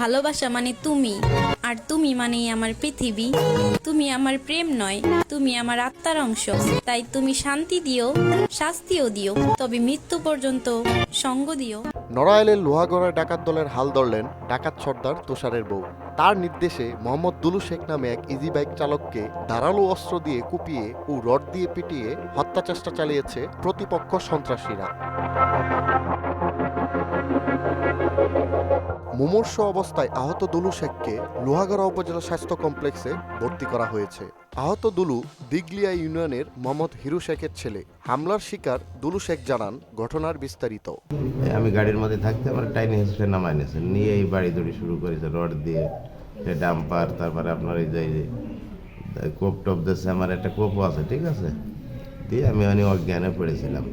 ভালোবাসা মানে তুমি, আর তুমি মানেই আমার পৃথিবী। তুমি আমার প্রেম নয়, তুমি আমার আত্মার অংশ। তাই তুমি শান্তি দিও, শাস্তিও দিও, তবে মৃত্যু পর্যন্ত সঙ্গ দিও। নড়াইলের লোহাগড়ায় ডাকাত দলের হাল ধরলেন ডাকাত সর্দার তুষারের বউ। তার নির্দেশে মোহাম্মদ দুলু শেখ নামে এক ইজি বাইক চালককে ধারালো অস্ত্র দিয়ে কুপিয়ে ও রড দিয়ে পিটিয়ে হত্যা চেষ্টা চালিয়েছে প্রতিপক্ষ সন্ত্রাসীরা। মুমূর্ষু অবস্থায় আহত দুলু শেখকে লোহাগড়া উপজেলা স্বাস্থ্য কমপ্লেক্সে ভর্তি করা হয়েছে। আহত দুলু দিগলিয়া ইউনিয়নের মোহাম্মদ হিরু শেখের ছেলে। হামলার শিকার দুলু শেখ জানান ঘটনার বিস্তারিত। আমি গাড়ির মধ্যে থাকতে আমার টাইনি হেসে নামাই নিয়েছে, নিয়ে এই বাড়ি দড়ি শুরু করেছে রড দিয়ে, ডাম্পার, তারপরে আপনার এই যে কোপ টপ দিচ্ছে, আমার একটা কোপও আছে, ঠিক আছে, দিয়ে আমি অজ্ঞানে পড়েছিলাম।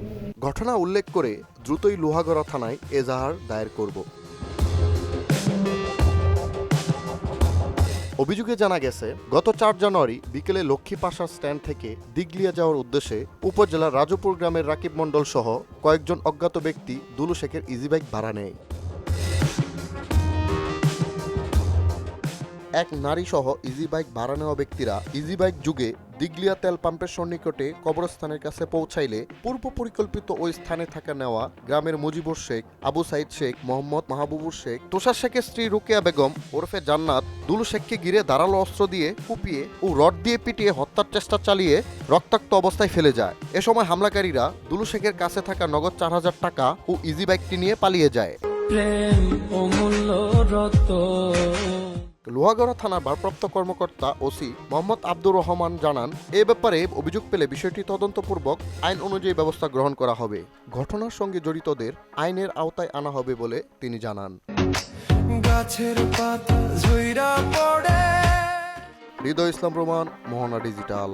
ঘটনা উল্লেখ করে দ্রুতই লোহাগড়া থানায় এজাহার দায়ের করব। অভিযোগে জানা গেছে গত 4 জানুয়ারি বিকেলে লক্ষ্মীপাশা স্ট্যান্ড থেকে দিগলিয়া যাওয়ার উদ্দেশ্যে উপজেলার রাজপুর গ্রামের রাকিব মণ্ডল সহ কয়েকজন অজ্ঞাত ব্যক্তি দুলু শেখের ইজিবাইক ভাড়া নেয়। এক নারী সহ ইজিবাইক ভাড়া নেওয়া ব্যক্তিরা ইজিবাইক যুগে দিগলিয়া তেল পাম্পের সন্নিকটে কবরস্থানের কাছে পৌঁছাইলে পূর্ব পরিকল্পিত ওই স্থানে থাকা নেওয়া গ্রামের মুজিবুর শেখ, আবু সাইদ শেখ, মোহাম্মদ মাহবুবুর শেখ, তুষার শেখের স্ত্রী রুকেয়া বেগম ওরফে জান্নাত দুলু শেখকে ঘিরে ধারালো অস্ত্র দিয়ে কুপিয়ে ও রড দিয়ে পিটিয়ে হত্যার চেষ্টা চালিয়ে রক্তাক্ত অবস্থায় ফেলে যায়। এ সময় হামলাকারীরা দুলু শেখের কাছে থাকা নগদ 4000 টাকা ও ইজিবাইকটি নিয়ে পালিয়ে যায়। লোহাগড়া থানার ভারপ্রাপ্ত কর্মকর্তা ওসি মোহাম্মদ আব্দুর রহমান জানান, এ ব্যাপারে অভিযোগ পেলে বিষয়টি তদন্তপূর্বক আইন অনুযায়ী ব্যবস্থা গ্রহণ করা হবে। ঘটনার সঙ্গে জড়িতদের আইনের আওতায় আনা হবে বলে তিনি জানান। হৃদয় ইসলাম রোমান, মোহনা ডিজিটাল।